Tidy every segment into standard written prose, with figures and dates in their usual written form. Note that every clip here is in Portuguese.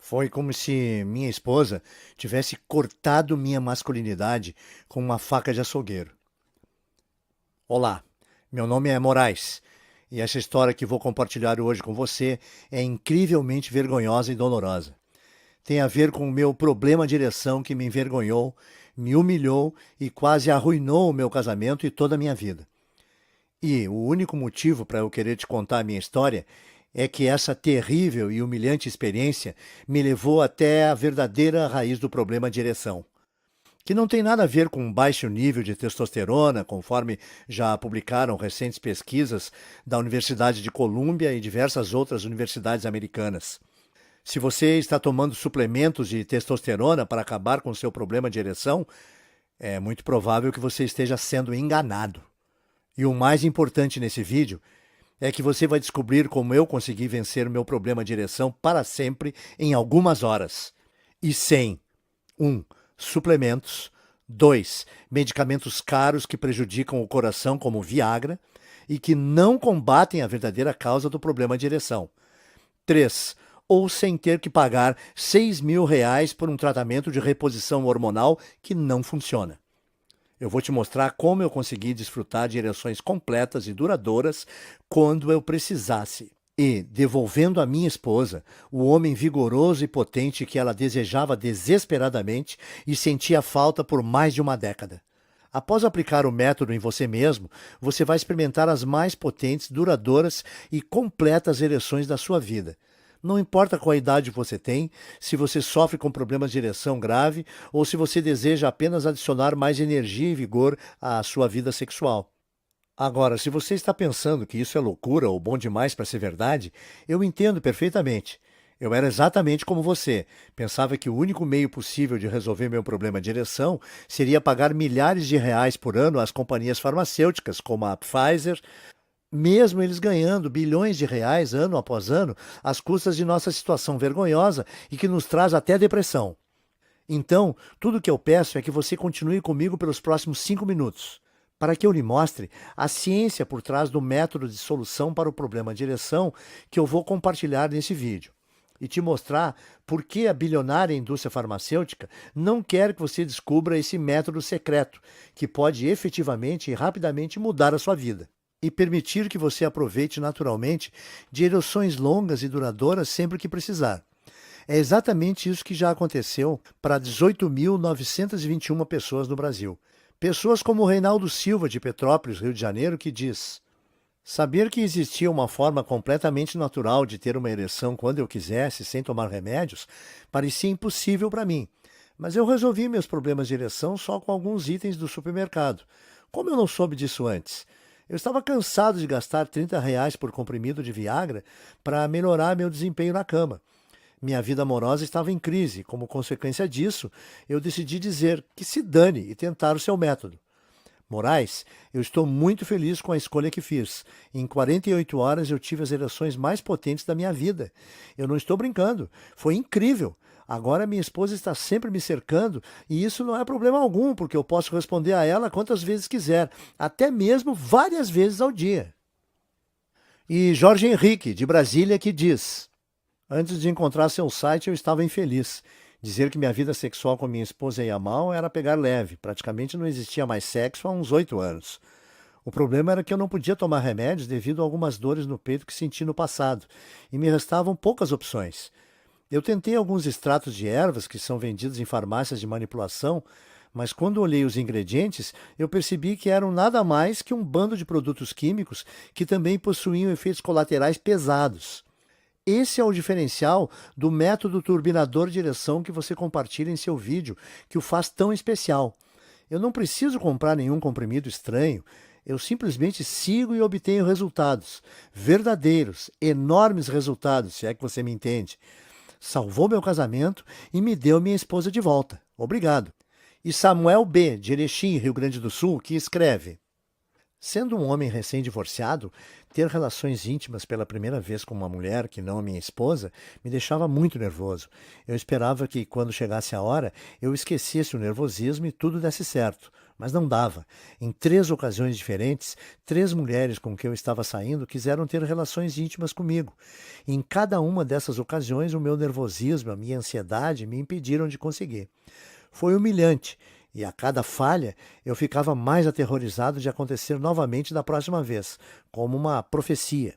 Foi como se minha esposa tivesse cortado minha masculinidade com uma faca de açougueiro. Olá, meu nome é Moraes e essa história que vou compartilhar hoje com você é incrivelmente vergonhosa e dolorosa. Tem a ver com o meu problema de ereção que me envergonhou, me humilhou e quase arruinou o meu casamento e toda a minha vida. E o único motivo para eu querer te contar a minha história é que essa terrível e humilhante experiência me levou até a verdadeira raiz do problema de ereção, que não tem nada a ver com um baixo nível de testosterona, conforme já publicaram recentes pesquisas da Universidade de Colômbia e diversas outras universidades americanas. Se você está tomando suplementos de testosterona para acabar com o seu problema de ereção, é muito provável que você esteja sendo enganado. E o mais importante nesse vídeo é que você vai descobrir como eu consegui vencer o meu problema de ereção para sempre em algumas horas. E sem 1. Suplementos. 2. Medicamentos caros que prejudicam o coração, como Viagra, e que não combatem a verdadeira causa do problema de ereção. 3. Ou sem ter que pagar R$ 6.000 por um tratamento de reposição hormonal que não funciona. Eu vou te mostrar como eu consegui desfrutar de ereções completas e duradouras quando eu precisasse. E, devolvendo à minha esposa o homem vigoroso e potente que ela desejava desesperadamente e sentia falta por mais de uma década. Após aplicar o método em você mesmo, você vai experimentar as mais potentes, duradouras e completas ereções da sua vida. Não importa qual idade você tem, se você sofre com problemas de ereção grave ou se você deseja apenas adicionar mais energia e vigor à sua vida sexual. Agora, se você está pensando que isso é loucura ou bom demais para ser verdade, eu entendo perfeitamente. Eu era exatamente como você. Pensava que o único meio possível de resolver meu problema de ereção seria pagar milhares de reais por ano às companhias farmacêuticas, como a Pfizer, mesmo eles ganhando bilhões de reais ano após ano, às custas de nossa situação vergonhosa e que nos traz até depressão. Então, tudo o que eu peço é que você continue comigo pelos próximos 5 minutos, para que eu lhe mostre a ciência por trás do método de solução para o problema de ereção que eu vou compartilhar nesse vídeo. E te mostrar por que a bilionária indústria farmacêutica não quer que você descubra esse método secreto, que pode efetivamente e rapidamente mudar a sua vida e permitir que você aproveite naturalmente de ereções longas e duradouras sempre que precisar. É exatamente isso que já aconteceu para 18.921 pessoas no Brasil. Pessoas como o Reinaldo Silva, de Petrópolis, Rio de Janeiro, que diz: saber que existia uma forma completamente natural de ter uma ereção quando eu quisesse, sem tomar remédios, parecia impossível para mim. Mas eu resolvi meus problemas de ereção só com alguns itens do supermercado. Como eu não soube disso antes? Eu estava cansado de gastar R$ 30 por comprimido de Viagra para melhorar meu desempenho na cama. Minha vida amorosa estava em crise. Como consequência disso, eu decidi dizer que se dane e tentar o seu método. Moraes, eu estou muito feliz com a escolha que fiz. Em 48 horas eu tive as ereções mais potentes da minha vida. Eu não estou brincando. Foi incrível. Agora minha esposa está sempre me cercando e isso não é problema algum, porque eu posso responder a ela quantas vezes quiser, até mesmo várias vezes ao dia. E Jorge Henrique, de Brasília, que diz: antes de encontrar seu site eu estava infeliz. Dizer que minha vida sexual com minha esposa ia mal era pegar leve. Praticamente não existia mais sexo há uns 8 anos. O problema era que eu não podia tomar remédios devido a algumas dores no peito que senti no passado, e me restavam poucas opções. Eu tentei alguns extratos de ervas que são vendidos em farmácias de manipulação, mas quando olhei os ingredientes, eu percebi que eram nada mais que um bando de produtos químicos que também possuíam efeitos colaterais pesados. Esse é o diferencial do método turbinador de ereção que você compartilha em seu vídeo, que o faz tão especial. Eu não preciso comprar nenhum comprimido estranho, eu simplesmente sigo e obtenho resultados, verdadeiros, enormes resultados, se é que você me entende. Salvou meu casamento e me deu minha esposa de volta. Obrigado. E Samuel B., de Erechim, Rio Grande do Sul, que escreve: sendo um homem recém-divorciado, ter relações íntimas pela primeira vez com uma mulher que não a minha esposa me deixava muito nervoso. Eu esperava que, quando chegasse a hora, eu esquecesse o nervosismo e tudo desse certo. mas não dava. Em 3 ocasiões diferentes, 3 mulheres com quem eu estava saindo quiseram ter relações íntimas comigo. Em cada uma dessas ocasiões, o meu nervosismo, a minha ansiedade me impediram de conseguir. Foi humilhante, e a cada falha eu ficava mais aterrorizado de acontecer novamente da próxima vez, como uma profecia.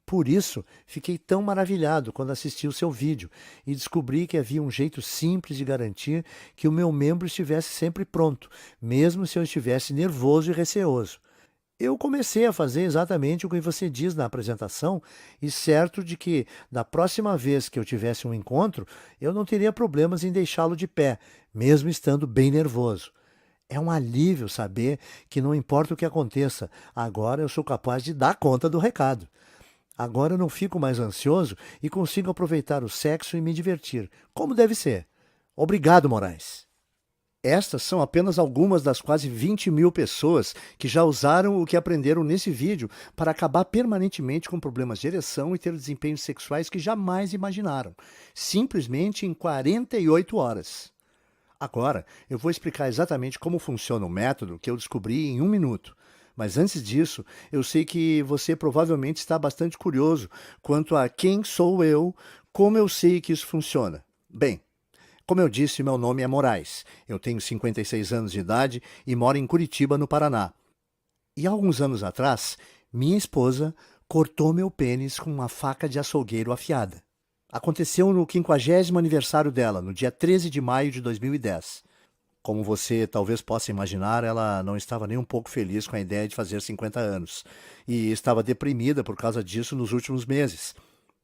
Por isso, fiquei tão maravilhado quando assisti o seu vídeo e descobri que havia um jeito simples de garantir que o meu membro estivesse sempre pronto, mesmo se eu estivesse nervoso e receoso. Eu comecei a fazer exatamente o que você diz na apresentação e certo de que, da próxima vez que eu tivesse um encontro, eu não teria problemas em deixá-lo de pé, mesmo estando bem nervoso. É um alívio saber que não importa o que aconteça, agora eu sou capaz de dar conta do recado. Agora eu não fico mais ansioso e consigo aproveitar o sexo e me divertir, como deve ser. Obrigado, Moraes. Estas são apenas algumas das quase 20.000 pessoas que já usaram o que aprenderam nesse vídeo para acabar permanentemente com problemas de ereção e ter desempenhos sexuais que jamais imaginaram, simplesmente em 48 horas. Agora, eu vou explicar exatamente como funciona o método que eu descobri em 1 minuto. Mas antes disso, eu sei que você provavelmente está bastante curioso quanto a quem sou eu, como eu sei que isso funciona. Bem, como eu disse, meu nome é Moraes. Eu tenho 56 anos de idade e moro em Curitiba, no Paraná. E há alguns anos atrás, minha esposa cortou meu pênis com uma faca de açougueiro afiada. Aconteceu no 50º aniversário dela, no dia 13 de maio de 2010. Como você talvez possa imaginar, ela não estava nem um pouco feliz com a ideia de fazer 50 anos e estava deprimida por causa disso nos últimos meses.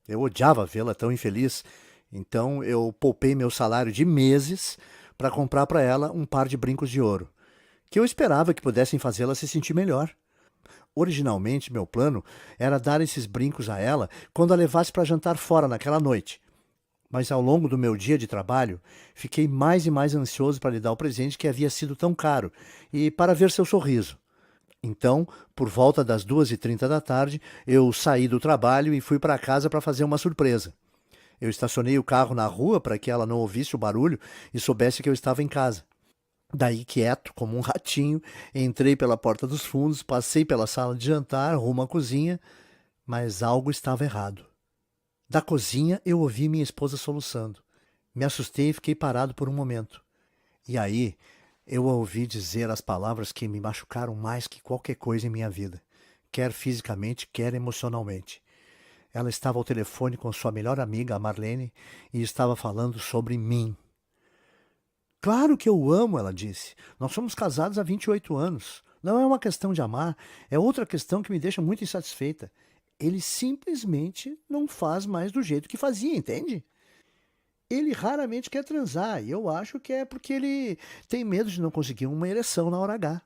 Eu odiava vê-la tão infeliz, então eu poupei meu salário de meses para comprar para ela um par de brincos de ouro, que eu esperava que pudessem fazê-la se sentir melhor. Originalmente, meu plano era dar esses brincos a ela quando a levasse para jantar fora naquela noite. Mas ao longo do meu dia de trabalho, fiquei mais e mais ansioso para lhe dar o presente que havia sido tão caro e para ver seu sorriso. Então, por volta das 2h30 da tarde, eu saí do trabalho e fui para casa para fazer uma surpresa. Eu estacionei o carro na rua para que ela não ouvisse o barulho e soubesse que eu estava em casa. Daí, quieto, como um ratinho, entrei pela porta dos fundos, passei pela sala de jantar, rumo à cozinha, mas algo estava errado. Da cozinha, eu ouvi minha esposa soluçando. Me assustei e fiquei parado por um momento. E aí, eu a ouvi dizer as palavras que me machucaram mais que qualquer coisa em minha vida, quer fisicamente, quer emocionalmente. Ela estava ao telefone com sua melhor amiga, a Marlene, e estava falando sobre mim. Claro que eu o amo, ela disse. Nós somos casados há 28 anos. Não é uma questão de amar, é outra questão que me deixa muito insatisfeita. Ele simplesmente não faz mais do jeito que fazia, entende? Ele raramente quer transar, e eu acho que é porque ele tem medo de não conseguir uma ereção na hora H.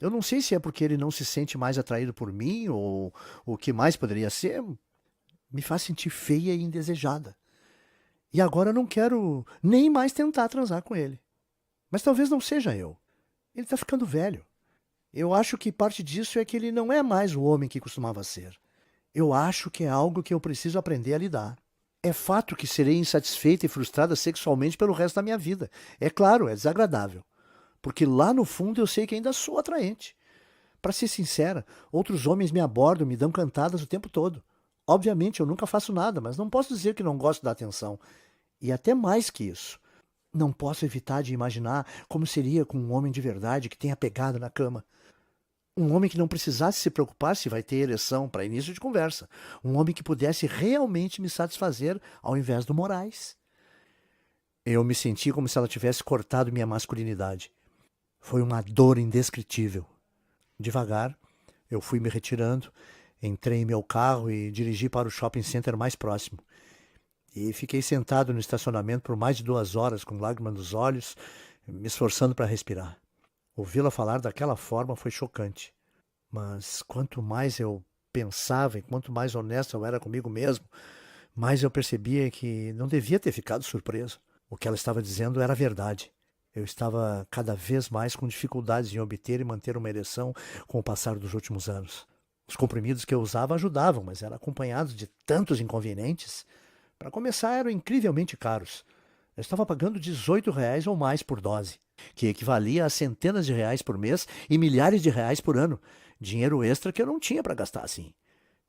Eu não sei se é porque ele não se sente mais atraído por mim, ou o que mais poderia ser. Me faz sentir feia e indesejada. E agora eu não quero nem mais tentar transar com ele. Mas talvez não seja eu. Ele está ficando velho. Eu acho que parte disso é que ele não é mais o homem que costumava ser. Eu acho que é algo que eu preciso aprender a lidar. É fato que serei insatisfeita e frustrada sexualmente pelo resto da minha vida. É claro, é desagradável. Porque lá no fundo eu sei que ainda sou atraente. Para ser sincera, outros homens me abordam, me dão cantadas o tempo todo. Obviamente eu nunca faço nada, mas não posso dizer que não gosto da atenção. E até mais que isso. Não posso evitar de imaginar como seria com um homem de verdade que tenha pegado na cama. Um homem que não precisasse se preocupar se vai ter ereção para início de conversa. Um homem que pudesse realmente me satisfazer ao invés do Moraes. Eu me senti como se ela tivesse cortado minha masculinidade. Foi uma dor indescritível. Devagar, eu fui me retirando, entrei em meu carro e dirigi para o shopping center mais próximo. E fiquei sentado no estacionamento por mais de 2 horas, com lágrimas nos olhos, me esforçando para respirar. Ouvi-la falar daquela forma foi chocante. Mas quanto mais eu pensava e quanto mais honesto eu era comigo mesmo, mais eu percebia que não devia ter ficado surpreso. O que ela estava dizendo era verdade. Eu estava cada vez mais com dificuldades em obter e manter uma ereção com o passar dos últimos anos. Os comprimidos que eu usava ajudavam, mas eram acompanhados de tantos inconvenientes. Para começar, eram incrivelmente caros. Eu estava pagando R$ 18 ou mais por dose. que equivalia a centenas de reais por mês e milhares de reais por ano. Dinheiro extra que eu não tinha para gastar assim.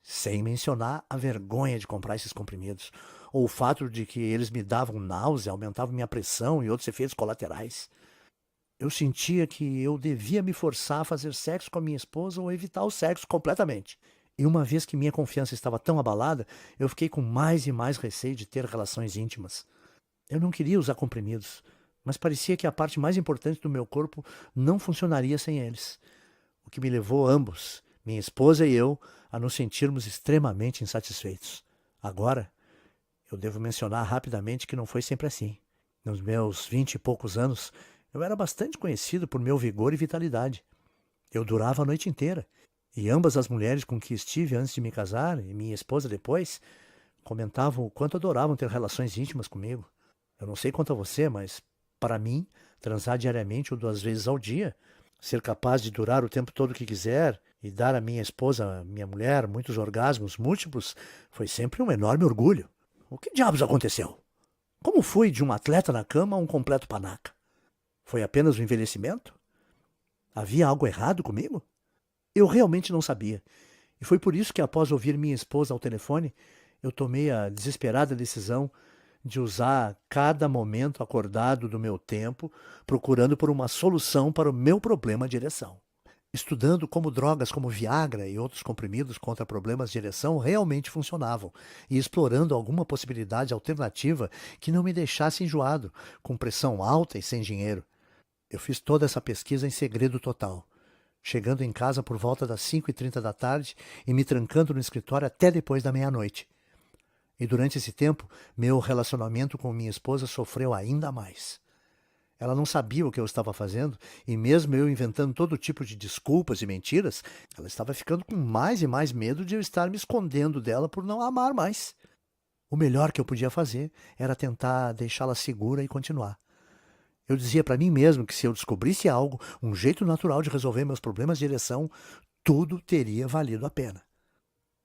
Sem mencionar a vergonha de comprar esses comprimidos, ou o fato de que eles me davam náusea, aumentavam minha pressão e outros efeitos colaterais. Eu sentia que eu devia me forçar a fazer sexo com a minha esposa ou evitar o sexo completamente. E uma vez que minha confiança estava tão abalada, eu fiquei com mais e mais receio de ter relações íntimas. Eu não queria usar comprimidos, mas parecia que a parte mais importante do meu corpo não funcionaria sem eles. O que me levou ambos, minha esposa e eu, a nos sentirmos extremamente insatisfeitos. Agora, eu devo mencionar rapidamente que não foi sempre assim. Nos meus 20 e poucos anos, eu era bastante conhecido por meu vigor e vitalidade. Eu durava a noite inteira, e ambas as mulheres com que estive antes de me casar, e minha esposa depois, comentavam o quanto adoravam ter relações íntimas comigo. Eu não sei quanto a você, mas, para mim, transar diariamente ou 2 vezes ao dia, ser capaz de durar o tempo todo que quiser e dar à minha esposa, minha mulher, muitos orgasmos múltiplos, foi sempre um enorme orgulho. O que diabos aconteceu? Como fui de um atleta na cama a um completo panaca? Foi apenas o envelhecimento? Havia algo errado comigo? Eu realmente não sabia. E foi por isso que, após ouvir minha esposa ao telefone, eu tomei a desesperada decisão de usar cada momento acordado do meu tempo procurando por uma solução para o meu problema de ereção. Estudando como drogas como Viagra e outros comprimidos contra problemas de ereção realmente funcionavam e explorando alguma possibilidade alternativa que não me deixasse enjoado, com pressão alta e sem dinheiro. Eu fiz toda essa pesquisa em segredo total, chegando em casa por volta das 5h30 da tarde e me trancando no escritório até depois da meia-noite. E durante esse tempo, meu relacionamento com minha esposa sofreu ainda mais. Ela não sabia o que eu estava fazendo, e mesmo eu inventando todo tipo de desculpas e mentiras, ela estava ficando com mais e mais medo de eu estar me escondendo dela por não a amar mais. O melhor que eu podia fazer era tentar deixá-la segura e continuar. Eu dizia para mim mesmo que se eu descobrisse algo, um jeito natural de resolver meus problemas de ereção, tudo teria valido a pena.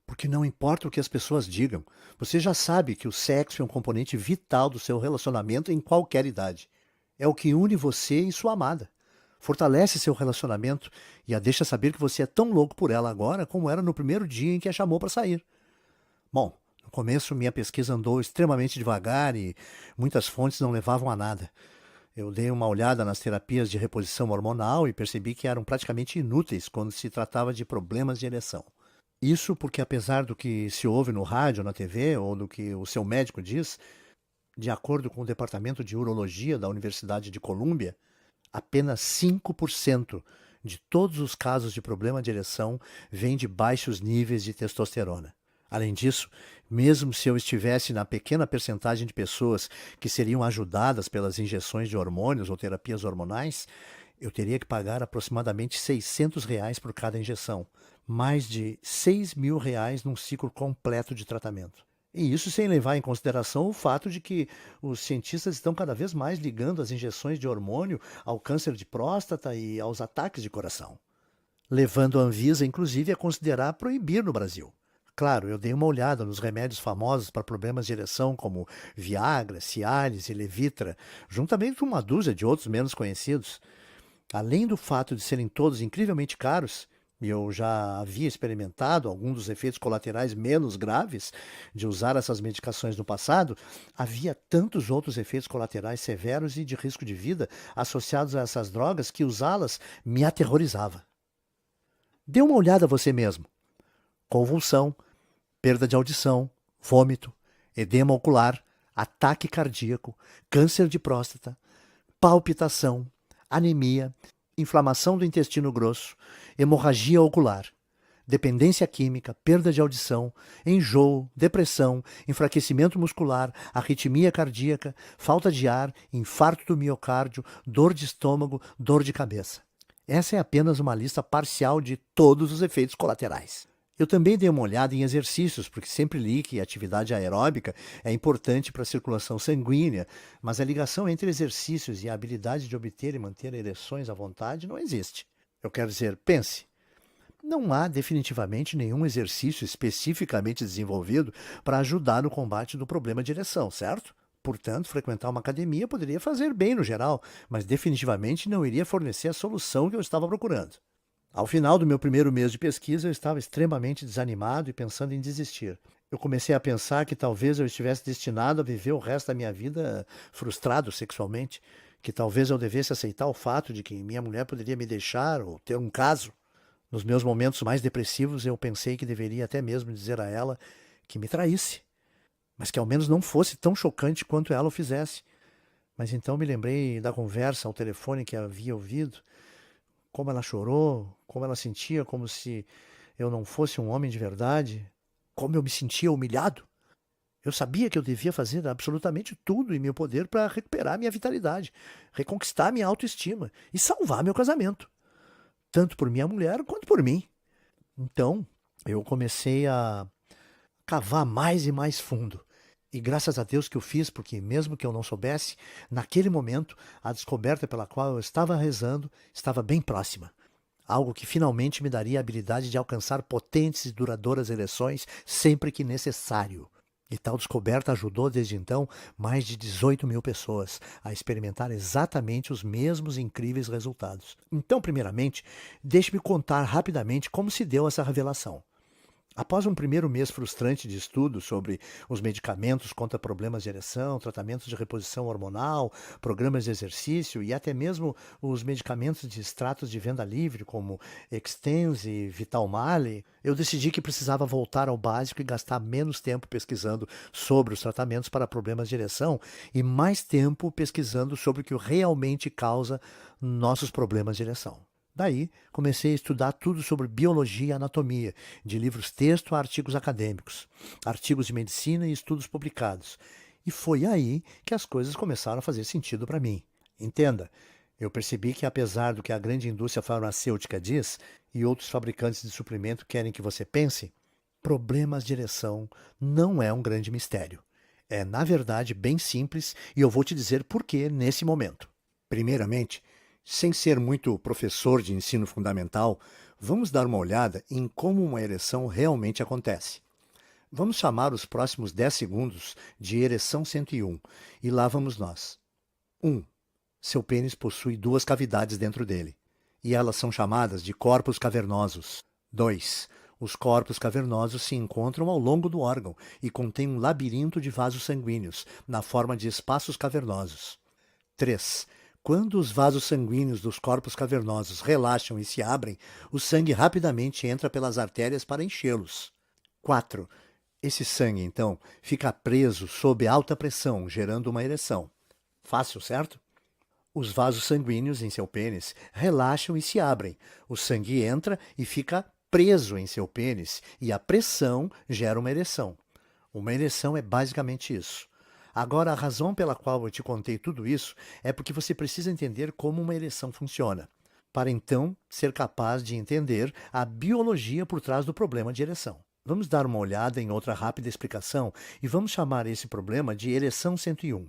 Porque não importa o que as pessoas digam, você já sabe que o sexo é um componente vital do seu relacionamento em qualquer idade. É o que une você e sua amada. Fortalece seu relacionamento e a deixa saber que você é tão louco por ela agora como era no primeiro dia em que a chamou para sair. Bom, no começo minha pesquisa andou extremamente devagar e muitas fontes não levavam a nada. Eu dei uma olhada nas terapias de reposição hormonal e percebi que eram praticamente inúteis quando se tratava de problemas de ereção. Isso porque, apesar do que se ouve no rádio, na TV ou do que o seu médico diz, de acordo com o Departamento de Urologia da Universidade de Colômbia, apenas 5% de todos os casos de problema de ereção vêm de baixos níveis de testosterona. Além disso, mesmo se eu estivesse na pequena percentagem de pessoas que seriam ajudadas pelas injeções de hormônios ou terapias hormonais, eu teria que pagar aproximadamente R$ 600 por cada injeção, mais de R$ 6.000 num ciclo completo de tratamento. E isso sem levar em consideração o fato de que os cientistas estão cada vez mais ligando as injeções de hormônio ao câncer de próstata e aos ataques de coração, levando a Anvisa, inclusive, a considerar proibir no Brasil. Claro, eu dei uma olhada nos remédios famosos para problemas de ereção como Viagra, Cialis e Levitra, juntamente com uma dúzia de outros menos conhecidos. Além do fato de serem todos incrivelmente caros, e eu já havia experimentado alguns dos efeitos colaterais menos graves de usar essas medicações no passado, havia tantos outros efeitos colaterais severos e de risco de vida associados a essas drogas que usá-las me aterrorizava. Dê uma olhada você mesmo. Convulsão, perda de audição, vômito, edema ocular, ataque cardíaco, câncer de próstata, palpitação, anemia, inflamação do intestino grosso, hemorragia ocular, dependência química, perda de audição, enjoo, depressão, enfraquecimento muscular, arritmia cardíaca, falta de ar, infarto do miocárdio, dor de estômago, dor de cabeça. Essa é apenas uma lista parcial de todos os efeitos colaterais. Eu também dei uma olhada em exercícios, porque sempre li que a atividade aeróbica é importante para a circulação sanguínea, mas a ligação entre exercícios e a habilidade de obter e manter ereções à vontade não existe. Eu quero dizer, pense, não há definitivamente nenhum exercício especificamente desenvolvido para ajudar no combate do problema de ereção, certo? Portanto, frequentar uma academia poderia fazer bem no geral, mas definitivamente não iria fornecer a solução que eu estava procurando. Ao final do meu primeiro mês de pesquisa, eu estava extremamente desanimado e pensando em desistir. Eu comecei a pensar que talvez eu estivesse destinado a viver o resto da minha vida frustrado sexualmente, que talvez eu devesse aceitar o fato de que minha mulher poderia me deixar ou ter um caso. Nos meus momentos mais depressivos, eu pensei que deveria até mesmo dizer a ela que me traísse, mas que ao menos não fosse tão chocante quanto ela o fizesse. Mas então me lembrei da conversa ao telefone que havia ouvido, como ela chorou, como ela sentia como se eu não fosse um homem de verdade, como eu me sentia humilhado. Eu sabia que eu devia fazer absolutamente tudo em meu poder para recuperar minha vitalidade, reconquistar minha autoestima e salvar meu casamento, tanto por minha mulher quanto por mim. Então, eu comecei a cavar mais e mais fundo. E graças a Deus que eu fiz, porque mesmo que eu não soubesse, naquele momento, a descoberta pela qual eu estava rezando estava bem próxima. Algo que finalmente me daria a habilidade de alcançar potentes e duradouras ereções sempre que necessário. E tal descoberta ajudou desde então mais de 18 mil pessoas a experimentar exatamente os mesmos incríveis resultados. Então, primeiramente, deixe-me contar rapidamente como se deu essa revelação. Após um primeiro mês frustrante de estudo sobre os medicamentos contra problemas de ereção, tratamentos de reposição hormonal, programas de exercício e até mesmo os medicamentos de extratos de venda livre, como Extenze e Vitalmale, eu decidi que precisava voltar ao básico e gastar menos tempo pesquisando sobre os tratamentos para problemas de ereção e mais tempo pesquisando sobre o que realmente causa nossos problemas de ereção. Daí, comecei a estudar tudo sobre biologia e anatomia, de livros-texto a artigos acadêmicos, artigos de medicina e estudos publicados. E foi aí que as coisas começaram a fazer sentido para mim. Entenda, eu percebi que apesar do que a grande indústria farmacêutica diz e outros fabricantes de suplemento querem que você pense, problemas de ereção não é um grande mistério. É, na verdade, bem simples e eu vou te dizer por que nesse momento. Primeiramente, sem ser muito professor de ensino fundamental, vamos dar uma olhada em como uma ereção realmente acontece. Vamos chamar os próximos 10 segundos de ereção 101 e lá vamos nós. 1. Seu pênis possui duas cavidades dentro dele e elas são chamadas de corpos cavernosos. 2. Os corpos cavernosos se encontram ao longo do órgão e contêm um labirinto de vasos sanguíneos na forma de espaços cavernosos. 3. Quando os vasos sanguíneos dos corpos cavernosos relaxam e se abrem, o sangue rapidamente entra pelas artérias para enchê-los. 4. Esse sangue, então, fica preso sob alta pressão, gerando uma ereção. Fácil, certo? Os vasos sanguíneos em seu pênis relaxam e se abrem. O sangue entra e fica preso em seu pênis e a pressão gera uma ereção. Uma ereção é basicamente isso. Agora, a razão pela qual eu te contei tudo isso é porque você precisa entender como uma ereção funciona, para então ser capaz de entender a biologia por trás do problema de ereção. Vamos dar uma olhada em outra rápida explicação e vamos chamar esse problema de ereção 101.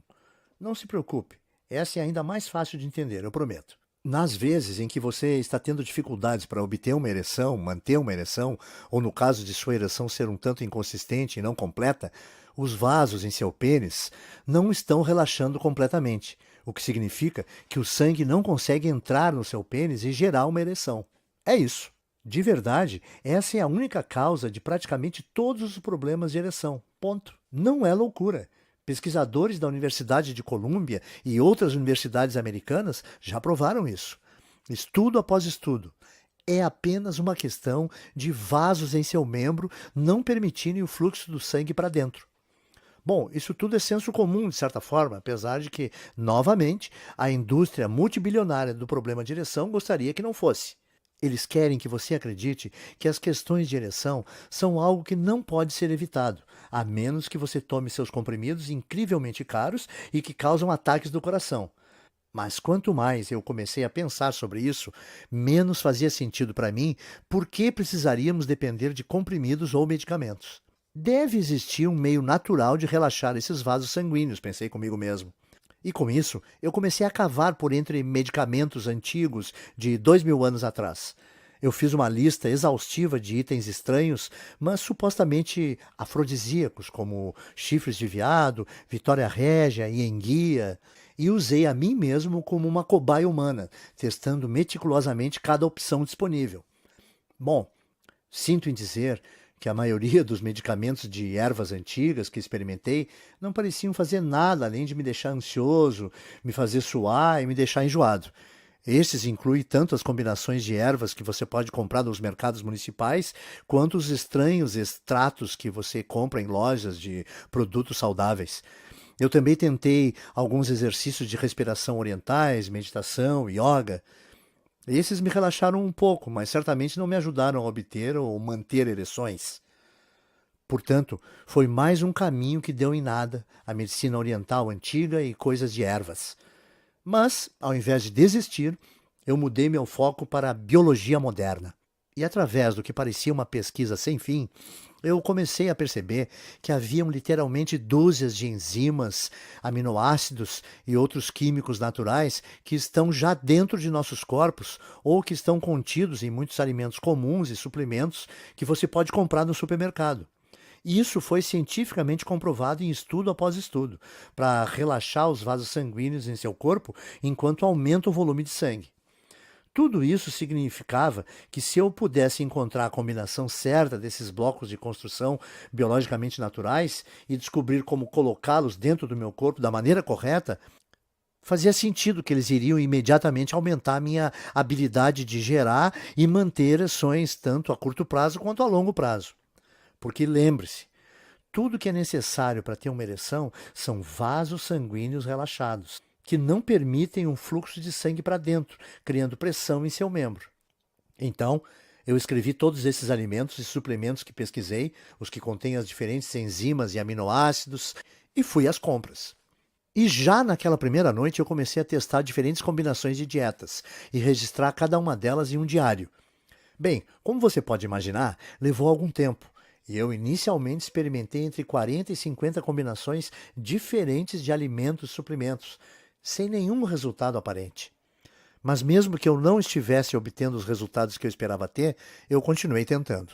Não se preocupe, essa é ainda mais fácil de entender, eu prometo. Nas vezes em que você está tendo dificuldades para obter uma ereção, manter uma ereção, ou no caso de sua ereção ser um tanto inconsistente e não completa, os vasos em seu pênis não estão relaxando completamente, o que significa que o sangue não consegue entrar no seu pênis e gerar uma ereção. É isso. De verdade, essa é a única causa de praticamente todos os problemas de ereção. Ponto. Não é loucura. Pesquisadores da Universidade de Colômbia e outras universidades americanas já provaram isso. Estudo após estudo. É apenas uma questão de vasos em seu membro não permitirem o fluxo do sangue para dentro. Bom, isso tudo é senso comum, de certa forma, apesar de que, novamente, a indústria multibilionária do problema de ereção gostaria que não fosse. Eles querem que você acredite que as questões de ereção são algo que não pode ser evitado, a menos que você tome seus comprimidos incrivelmente caros e que causam ataques do coração. Mas quanto mais eu comecei a pensar sobre isso, menos fazia sentido para mim por que precisaríamos depender de comprimidos ou medicamentos. Deve existir um meio natural de relaxar esses vasos sanguíneos, pensei comigo mesmo. E com isso, eu comecei a cavar por entre medicamentos antigos de 2000 anos atrás. Eu fiz uma lista exaustiva de itens estranhos, mas supostamente afrodisíacos, como chifres de veado, Vitória Régia e enguia, e usei a mim mesmo como uma cobaia humana, testando meticulosamente cada opção disponível. Bom, sinto em dizer que a maioria dos medicamentos de ervas antigas que experimentei não pareciam fazer nada além de me deixar ansioso, me fazer suar e me deixar enjoado. Estes incluem tanto as combinações de ervas que você pode comprar nos mercados municipais, quanto os estranhos extratos que você compra em lojas de produtos saudáveis. Eu também tentei alguns exercícios de respiração orientais, meditação, yoga. Esses me relaxaram um pouco, mas certamente não me ajudaram a obter ou manter ereções. Portanto, foi mais um caminho que deu em nada, a medicina oriental antiga e coisas de ervas. Mas, ao invés de desistir, eu mudei meu foco para a biologia moderna. E através do que parecia uma pesquisa sem fim, eu comecei a perceber que haviam literalmente dúzias de enzimas, aminoácidos e outros químicos naturais que estão já dentro de nossos corpos ou que estão contidos em muitos alimentos comuns e suplementos que você pode comprar no supermercado. E isso foi cientificamente comprovado em estudo após estudo, para relaxar os vasos sanguíneos em seu corpo enquanto aumenta o volume de sangue. Tudo isso significava que se eu pudesse encontrar a combinação certa desses blocos de construção biologicamente naturais e descobrir como colocá-los dentro do meu corpo da maneira correta, fazia sentido que eles iriam imediatamente aumentar a minha habilidade de gerar e manter ereções tanto a curto prazo quanto a longo prazo. Porque lembre-se, tudo que é necessário para ter uma ereção são vasos sanguíneos relaxados, que não permitem um fluxo de sangue para dentro, criando pressão em seu membro. Então, eu escrevi todos esses alimentos e suplementos que pesquisei, os que contêm as diferentes enzimas e aminoácidos, e fui às compras. E já naquela primeira noite eu comecei a testar diferentes combinações de dietas e registrar cada uma delas em um diário. Bem, como você pode imaginar, levou algum tempo. E eu inicialmente experimentei entre 40 e 50 combinações diferentes de alimentos e suplementos, sem nenhum resultado aparente. Mas mesmo que eu não estivesse obtendo os resultados que eu esperava ter, eu continuei tentando,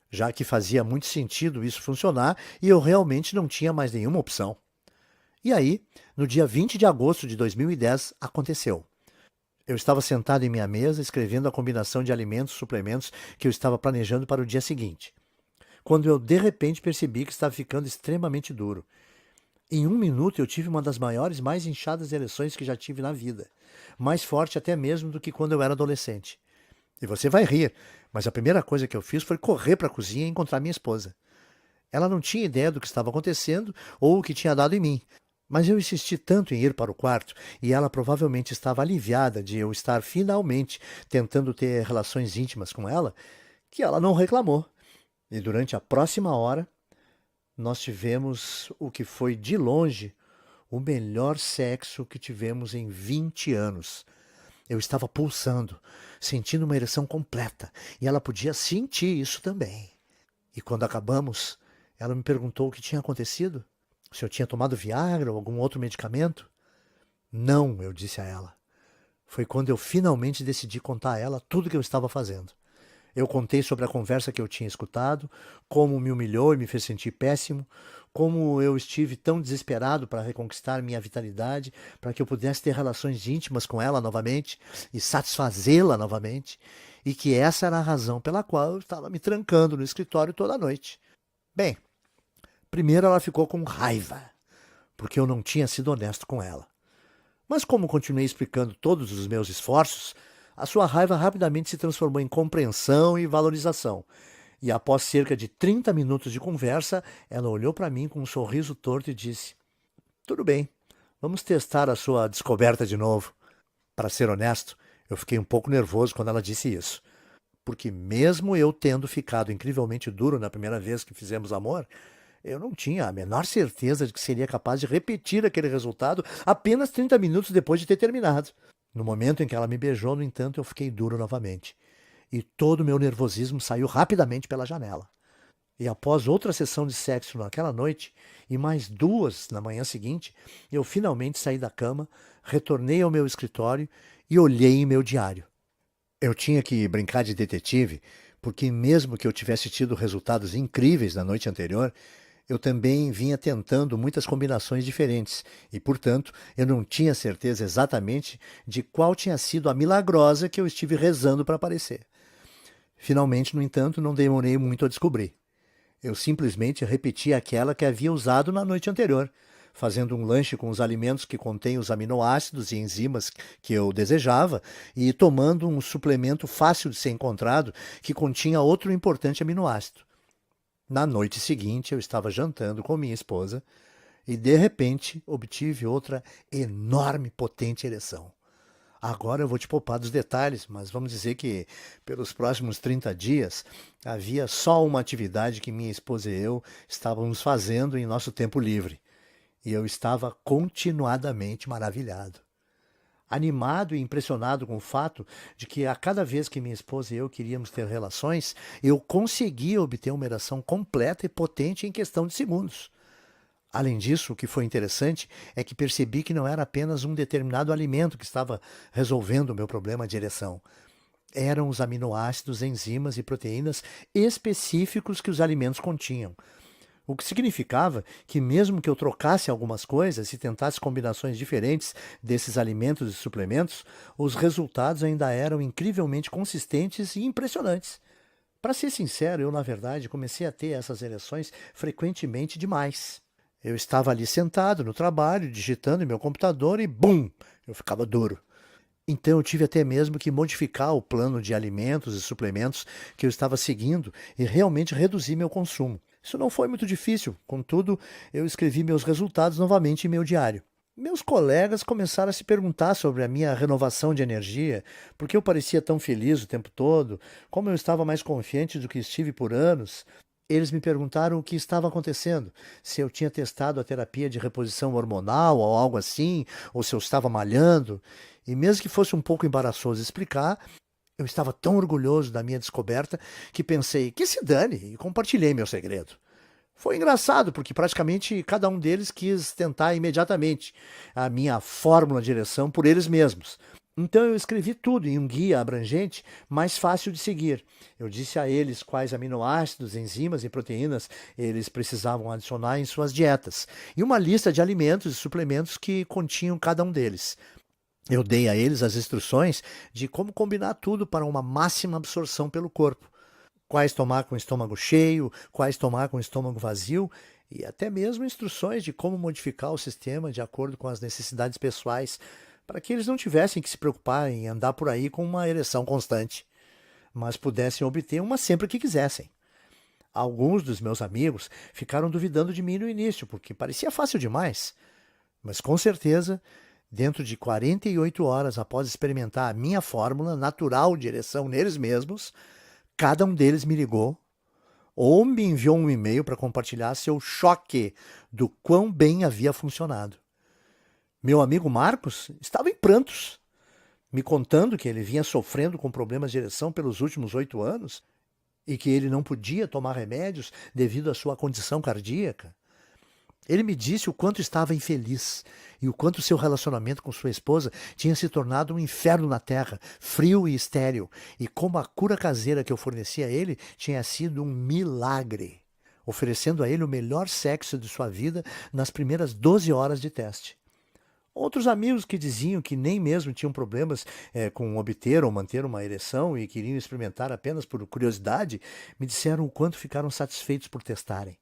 já que fazia muito sentido isso funcionar e eu realmente não tinha mais nenhuma opção. E aí, no dia 20 de agosto de 2010, aconteceu. Eu estava sentado em minha mesa escrevendo a combinação de alimentos e suplementos que eu estava planejando para o dia seguinte, quando eu de repente percebi que estava ficando extremamente duro. Em 1 minuto eu tive uma das maiores, mais inchadas ereções que já tive na vida, mais forte até mesmo do que quando eu era adolescente. E você vai rir, mas a primeira coisa que eu fiz foi correr para a cozinha e encontrar minha esposa. Ela não tinha ideia do que estava acontecendo ou o que tinha dado em mim, mas eu insisti tanto em ir para o quarto e ela provavelmente estava aliviada de eu estar finalmente tentando ter relações íntimas com ela, que ela não reclamou. E durante a próxima hora, nós tivemos o que foi, de longe, o melhor sexo que tivemos em 20 anos. Eu estava pulsando, sentindo uma ereção completa, e ela podia sentir isso também. E quando acabamos, ela me perguntou o que tinha acontecido, se eu tinha tomado Viagra ou algum outro medicamento. Não, eu disse a ela. Foi quando eu finalmente decidi contar a ela tudo o que eu estava fazendo. Eu contei sobre a conversa que eu tinha escutado, como me humilhou e me fez sentir péssimo, como eu estive tão desesperado para reconquistar minha vitalidade, para que eu pudesse ter relações íntimas com ela novamente e satisfazê-la novamente, e que essa era a razão pela qual eu estava me trancando no escritório toda noite. Bem, primeiro ela ficou com raiva, porque eu não tinha sido honesto com ela. Mas como continuei explicando todos os meus esforços, a sua raiva rapidamente se transformou em compreensão e valorização. E após cerca de 30 minutos de conversa, ela olhou para mim com um sorriso torto e disse: "Tudo bem, vamos testar a sua descoberta de novo." Para ser honesto, eu fiquei um pouco nervoso quando ela disse isso. Porque mesmo eu tendo ficado incrivelmente duro na primeira vez que fizemos amor, eu não tinha a menor certeza de que seria capaz de repetir aquele resultado apenas 30 minutos depois de ter terminado. No momento em que ela me beijou, no entanto, eu fiquei duro novamente. E todo o meu nervosismo saiu rapidamente pela janela. E após outra sessão de sexo naquela noite, e mais 2 na manhã seguinte, eu finalmente saí da cama, retornei ao meu escritório e olhei em meu diário. Eu tinha que brincar de detetive, porque mesmo que eu tivesse tido resultados incríveis na noite anterior, eu também vinha tentando muitas combinações diferentes e, portanto, eu não tinha certeza exatamente de qual tinha sido a milagrosa que eu estive rezando para aparecer. Finalmente, no entanto, não demorei muito a descobrir. Eu simplesmente repeti aquela que havia usado na noite anterior, fazendo um lanche com os alimentos que contêm os aminoácidos e enzimas que eu desejava e tomando um suplemento fácil de ser encontrado que continha outro importante aminoácido. Na noite seguinte, eu estava jantando com minha esposa e, de repente, obtive outra enorme, potente ereção. Agora eu vou te poupar dos detalhes, mas vamos dizer que pelos próximos 30 dias havia só uma atividade que minha esposa e eu estávamos fazendo em nosso tempo livre. E eu estava continuadamente maravilhado. Animado e impressionado com o fato de que a cada vez que minha esposa e eu queríamos ter relações, eu conseguia obter uma ereção completa e potente em questão de segundos. Além disso, o que foi interessante é que percebi que não era apenas um determinado alimento que estava resolvendo o meu problema de ereção. Eram os aminoácidos, enzimas e proteínas específicos que os alimentos continham. O que significava que, mesmo que eu trocasse algumas coisas e tentasse combinações diferentes desses alimentos e suplementos, os resultados ainda eram incrivelmente consistentes e impressionantes. Para ser sincero, eu, na verdade, comecei a ter essas ereções frequentemente demais. Eu estava ali sentado no trabalho, digitando em meu computador e bum! Eu ficava duro. Então eu tive até mesmo que modificar o plano de alimentos e suplementos que eu estava seguindo e realmente reduzir meu consumo. Isso não foi muito difícil, contudo, eu escrevi meus resultados novamente em meu diário. Meus colegas começaram a se perguntar sobre a minha renovação de energia, porque eu parecia tão feliz o tempo todo, como eu estava mais confiante do que estive por anos. Eles me perguntaram o que estava acontecendo, se eu tinha testado a terapia de reposição hormonal ou algo assim, ou se eu estava malhando. E mesmo que fosse um pouco embaraçoso explicar, eu estava tão orgulhoso da minha descoberta que pensei que se dane e compartilhei meu segredo. Foi engraçado porque praticamente cada um deles quis tentar imediatamente a minha fórmula de ereção por eles mesmos. Então eu escrevi tudo em um guia abrangente, mais fácil de seguir. Eu disse a eles quais aminoácidos, enzimas e proteínas eles precisavam adicionar em suas dietas, e uma lista de alimentos e suplementos que continham cada um deles. Eu dei a eles as instruções de como combinar tudo para uma máxima absorção pelo corpo. Quais tomar com o estômago cheio, quais tomar com o estômago vazio e até mesmo instruções de como modificar o sistema de acordo com as necessidades pessoais, para que eles não tivessem que se preocupar em andar por aí com uma ereção constante, mas pudessem obter uma sempre que quisessem. Alguns dos meus amigos ficaram duvidando de mim no início, porque parecia fácil demais, mas com certeza, dentro de 48 horas após experimentar a minha fórmula natural de ereção neles mesmos, cada um deles me ligou ou me enviou um e-mail para compartilhar seu choque do quão bem havia funcionado. Meu amigo Marcos estava em prantos, me contando que ele vinha sofrendo com problemas de ereção pelos últimos 8 anos e que ele não podia tomar remédios devido à sua condição cardíaca. Ele me disse o quanto estava infeliz e o quanto seu relacionamento com sua esposa tinha se tornado um inferno na terra, frio e estéril, e como a cura caseira que eu fornecia a ele tinha sido um milagre, oferecendo a ele o melhor sexo de sua vida nas primeiras 12 horas de teste. Outros amigos que diziam que nem mesmo tinham problemas com obter ou manter uma ereção e queriam experimentar apenas por curiosidade, me disseram o quanto ficaram satisfeitos por testarem.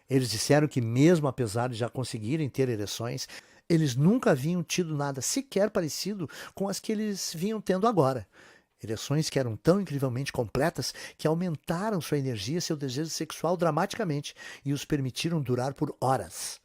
Eles disseram que, mesmo apesar de já conseguirem ter ereções, eles nunca haviam tido nada sequer parecido com as que eles vinham tendo agora. Ereções que eram tão incrivelmente completas que aumentaram sua energia e seu desejo sexual dramaticamente e os permitiram durar por horas.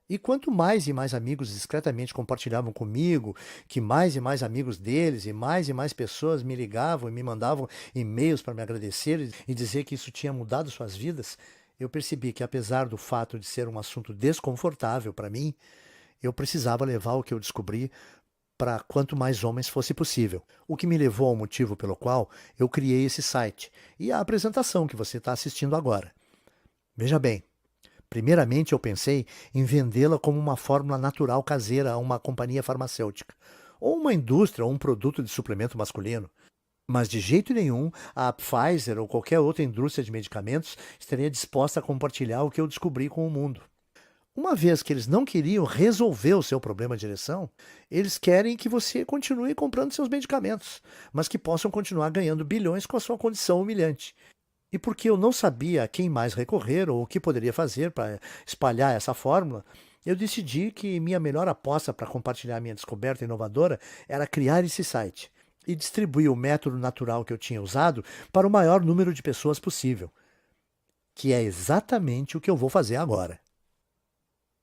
E quanto mais e mais amigos discretamente compartilhavam comigo, que mais e mais amigos deles e mais pessoas me ligavam e me mandavam e-mails para me agradecer e dizer que isso tinha mudado suas vidas, eu percebi que, apesar do fato de ser um assunto desconfortável para mim, eu precisava levar o que eu descobri para quanto mais homens fosse possível. O que me levou ao motivo pelo qual eu criei esse site e a apresentação que você está assistindo agora. Veja bem, primeiramente eu pensei em vendê-la como uma fórmula natural caseira a uma companhia farmacêutica, ou uma indústria ou um produto de suplemento masculino. Mas de jeito nenhum a Pfizer ou qualquer outra indústria de medicamentos estaria disposta a compartilhar o que eu descobri com o mundo. Uma vez que eles não queriam resolver o seu problema de ereção, eles querem que você continue comprando seus medicamentos, mas que possam continuar ganhando bilhões com a sua condição humilhante. E porque eu não sabia a quem mais recorrer ou o que poderia fazer para espalhar essa fórmula, eu decidi que minha melhor aposta para compartilhar minha descoberta inovadora era criar esse site e distribuir o método natural que eu tinha usado para o maior número de pessoas possível, que é exatamente o que eu vou fazer agora.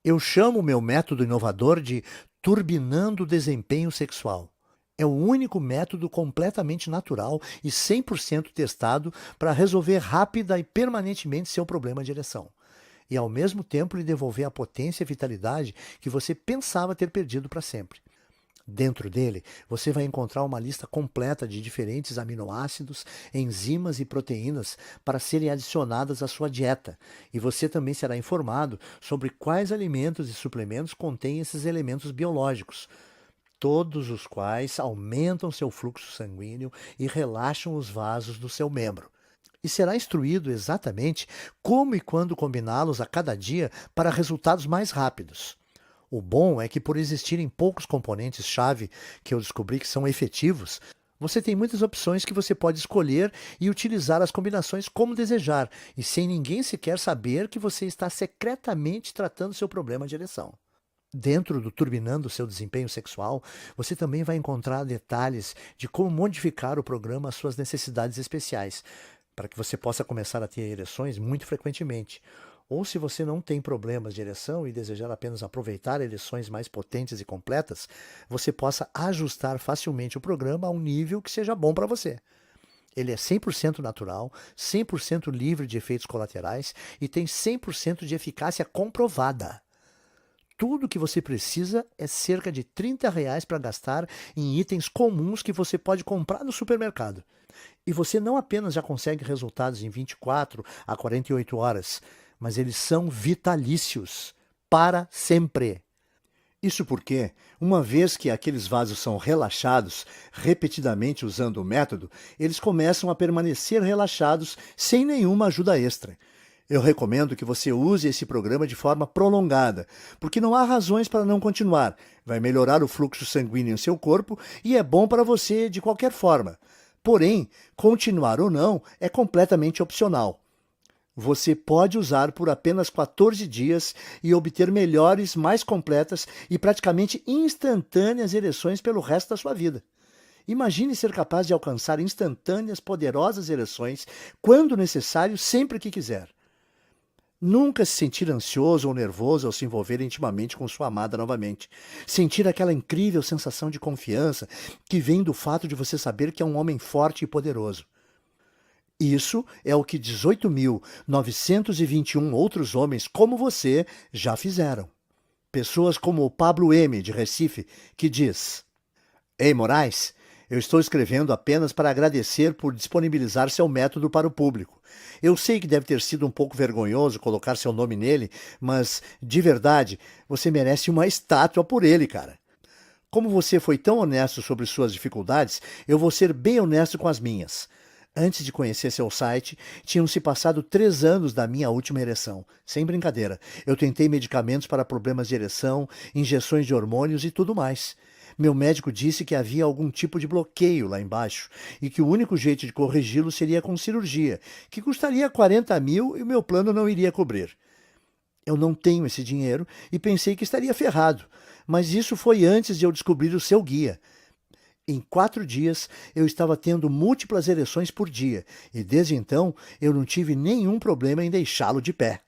Eu chamo o meu método inovador de turbinando o desempenho sexual. É o único método completamente natural e 100% testado para resolver rápida e permanentemente seu problema de ereção. E ao mesmo tempo lhe devolver a potência e vitalidade que você pensava ter perdido para sempre. Dentro dele, você vai encontrar uma lista completa de diferentes aminoácidos, enzimas e proteínas para serem adicionadas à sua dieta. E você também será informado sobre quais alimentos e suplementos contêm esses elementos biológicos, todos os quais aumentam seu fluxo sanguíneo e relaxam os vasos do seu membro. E será instruído exatamente como e quando combiná-los a cada dia para resultados mais rápidos. O bom é que, por existirem poucos componentes-chave que eu descobri que são efetivos, você tem muitas opções que você pode escolher e utilizar as combinações como desejar, e sem ninguém sequer saber que você está secretamente tratando seu problema de ereção. Dentro do Turbinando Seu Desempenho Sexual, você também vai encontrar detalhes de como modificar o programa às suas necessidades especiais, para que você possa começar a ter ereções muito frequentemente. Ou se você não tem problemas de ereção e desejar apenas aproveitar ereções mais potentes e completas, você possa ajustar facilmente o programa a um nível que seja bom para você. Ele é 100% natural, 100% livre de efeitos colaterais e tem 100% de eficácia comprovada. Tudo que você precisa é cerca de R$ 30 para gastar em itens comuns que você pode comprar no supermercado. E você não apenas já consegue resultados em 24 a 48 horas, mas eles são vitalícios, para sempre. Isso porque, uma vez que aqueles vasos são relaxados repetidamente usando o método, eles começam a permanecer relaxados sem nenhuma ajuda extra. Eu recomendo que você use esse programa de forma prolongada, porque não há razões para não continuar. Vai melhorar o fluxo sanguíneo em seu corpo e é bom para você de qualquer forma. Porém, continuar ou não é completamente opcional. Você pode usar por apenas 14 dias e obter melhores, mais completas e praticamente instantâneas ereções pelo resto da sua vida. Imagine ser capaz de alcançar instantâneas, poderosas ereções quando necessário, sempre que quiser. Nunca se sentir ansioso ou nervoso ao se envolver intimamente com sua amada novamente. Sentir aquela incrível sensação de confiança que vem do fato de você saber que é um homem forte e poderoso. Isso é o que 18.921 outros homens como você já fizeram. Pessoas como o Pablo M., de Recife, que diz: Ei, Moraes, eu estou escrevendo apenas para agradecer por disponibilizar seu método para o público. Eu sei que deve ter sido um pouco vergonhoso colocar seu nome nele, mas, de verdade, você merece uma estátua por ele, cara. Como você foi tão honesto sobre suas dificuldades, eu vou ser bem honesto com as minhas. Antes de conhecer seu site, tinham-se passado 3 anos da minha última ereção. Sem brincadeira. Eu tentei medicamentos para problemas de ereção, injeções de hormônios e tudo mais. Meu médico disse que havia algum tipo de bloqueio lá embaixo e que o único jeito de corrigi-lo seria com cirurgia, que custaria 40 mil e o meu plano não iria cobrir. Eu não tenho esse dinheiro e pensei que estaria ferrado, mas isso foi antes de eu descobrir o seu guia. Em 4 dias, eu estava tendo múltiplas ereções por dia, e desde então eu não tive nenhum problema em deixá-lo de pé.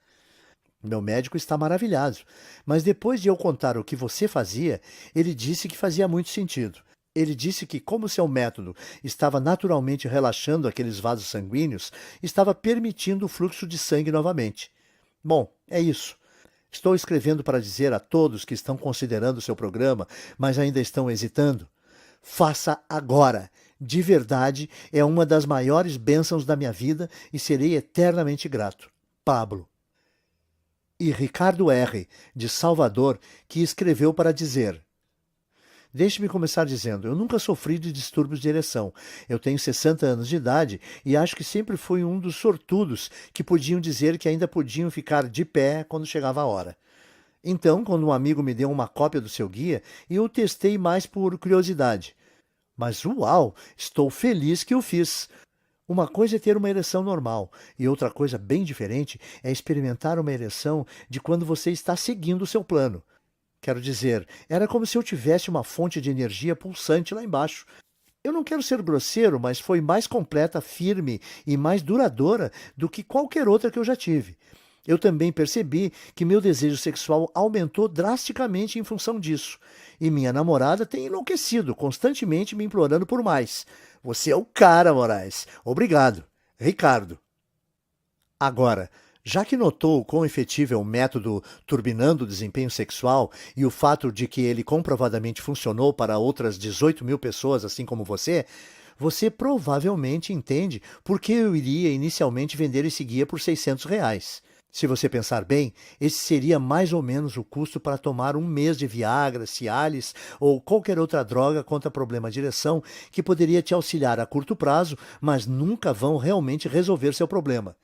Meu médico está maravilhado, mas depois de eu contar o que você fazia, ele disse que fazia muito sentido. Ele disse que, como seu método estava naturalmente relaxando aqueles vasos sanguíneos, estava permitindo o fluxo de sangue novamente. Bom, é isso. Estou escrevendo para dizer a todos que estão considerando seu programa, mas ainda estão hesitando. Faça agora. De verdade, é uma das maiores bênçãos da minha vida e serei eternamente grato. Pablo. E Ricardo R., de Salvador, que escreveu para dizer: Deixe-me começar dizendo, eu nunca sofri de distúrbios de ereção. Eu tenho 60 anos de idade e acho que sempre fui um dos sortudos que podiam dizer que ainda podiam ficar de pé quando chegava a hora. Então, quando um amigo me deu uma cópia do seu guia, eu testei mais por curiosidade. Mas uau, estou feliz que o fiz. Uma coisa é ter uma ereção normal, e outra coisa bem diferente é experimentar uma ereção de quando você está seguindo o seu plano. Quero dizer, era como se eu tivesse uma fonte de energia pulsante lá embaixo. Eu não quero ser grosseiro, mas foi mais completa, firme e mais duradoura do que qualquer outra que eu já tive. Eu também percebi que meu desejo sexual aumentou drasticamente em função disso. E minha namorada tem enlouquecido, constantemente me implorando por mais. Você é o cara, Moraes. Obrigado. Ricardo. Agora, já que notou o quão efetivo é o método turbinando o desempenho sexual e o fato de que ele comprovadamente funcionou para outras 18 mil pessoas, assim como você provavelmente entende por que eu iria inicialmente vender esse guia por R$ 600. Se você pensar bem, esse seria mais ou menos o custo para tomar um mês de Viagra, Cialis ou qualquer outra droga contra problema de ereção que poderia te auxiliar a curto prazo, mas nunca vão realmente resolver seu problema.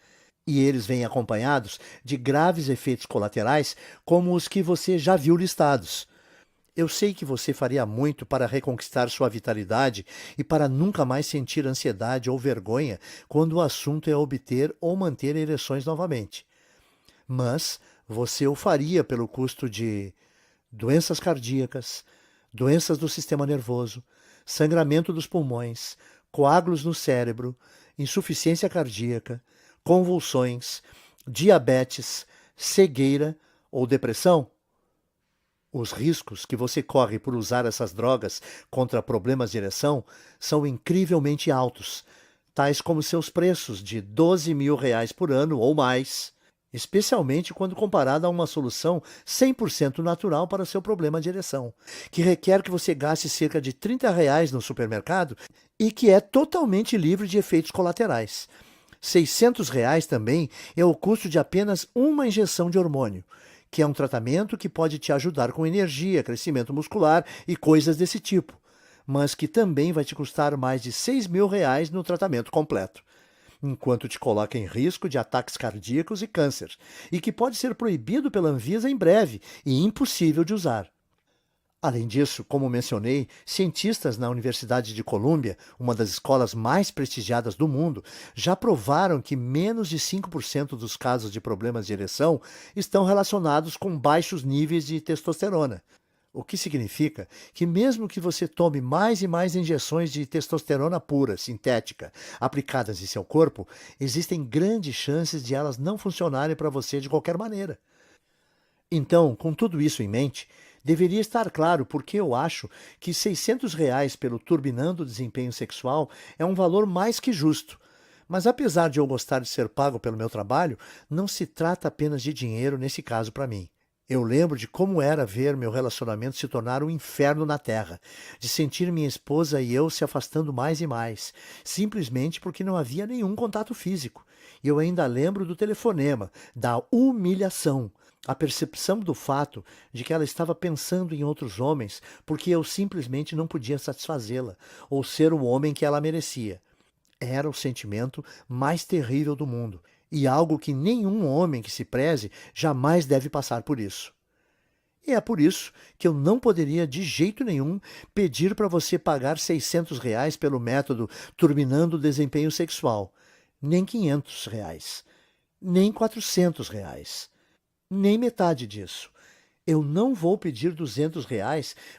E eles vêm acompanhados de graves efeitos colaterais, como os que você já viu listados. Eu sei que você faria muito para reconquistar sua vitalidade e para nunca mais sentir ansiedade ou vergonha quando o assunto é obter ou manter ereções novamente. Mas você o faria pelo custo de doenças cardíacas, doenças do sistema nervoso, sangramento dos pulmões, coágulos no cérebro, insuficiência cardíaca, convulsões, diabetes, cegueira ou depressão? Os riscos que você corre por usar essas drogas contra problemas de ereção são incrivelmente altos, tais como seus preços de R$ 12.000 por ano ou mais, especialmente quando comparado a uma solução 100% natural para seu problema de ereção, que requer que você gaste cerca de R$ 30 no supermercado e que é totalmente livre de efeitos colaterais. R$ 600 também é o custo de apenas uma injeção de hormônio, que é um tratamento que pode te ajudar com energia, crescimento muscular e coisas desse tipo, mas que também vai te custar mais de R$ 6.000 no tratamento completo, enquanto te coloca em risco de ataques cardíacos e câncer, e que pode ser proibido pela Anvisa em breve e impossível de usar. Além disso, como mencionei, cientistas na Universidade de Colômbia, uma das escolas mais prestigiadas do mundo, já provaram que menos de 5% dos casos de problemas de ereção estão relacionados com baixos níveis de testosterona. O que significa que mesmo que você tome mais e mais injeções de testosterona pura, sintética, aplicadas em seu corpo, existem grandes chances de elas não funcionarem para você de qualquer maneira. Então, com tudo isso em mente, deveria estar claro porque eu acho que R$ 600 pelo Turbinando o Desempenho Sexual é um valor mais que justo. Mas apesar de eu gostar de ser pago pelo meu trabalho, não se trata apenas de dinheiro nesse caso para mim. Eu lembro de como era ver meu relacionamento se tornar um inferno na Terra, de sentir minha esposa e eu se afastando mais e mais, simplesmente porque não havia nenhum contato físico. E eu ainda lembro do telefonema, da humilhação, a percepção do fato de que ela estava pensando em outros homens porque eu simplesmente não podia satisfazê-la ou ser o homem que ela merecia. Era o sentimento mais terrível do mundo e algo que nenhum homem que se preze jamais deve passar por isso. E é por isso que eu não poderia de jeito nenhum pedir para você pagar R$ 600 pelo método Turbinando o Desempenho Sexual, nem R$ 500, nem R$ 400, nem metade disso. Eu não vou pedir R$ 200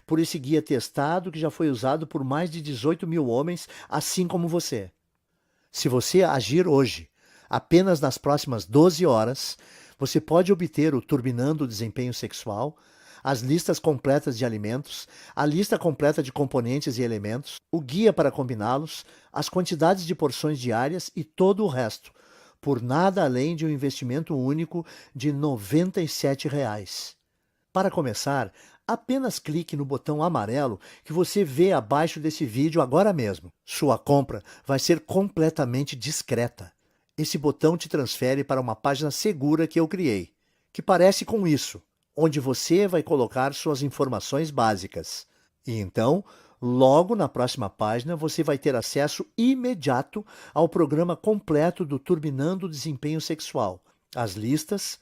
por esse guia testado que já foi usado por mais de 18 mil homens, assim como você. Se você agir hoje, apenas nas próximas 12 horas, você pode obter o Turbinando o Desempenho Sexual, as listas completas de alimentos, a lista completa de componentes e elementos, o guia para combiná-los, as quantidades de porções diárias e todo o resto, por nada além de um investimento único de R$ 97. Para começar, apenas clique no botão amarelo que você vê abaixo desse vídeo agora mesmo. Sua compra vai ser completamente discreta. Esse botão te transfere para uma página segura que eu criei, que parece com isso, onde você vai colocar suas informações básicas. E então, logo na próxima página, você vai ter acesso imediato ao programa completo do Turbinando o Desempenho Sexual, as listas,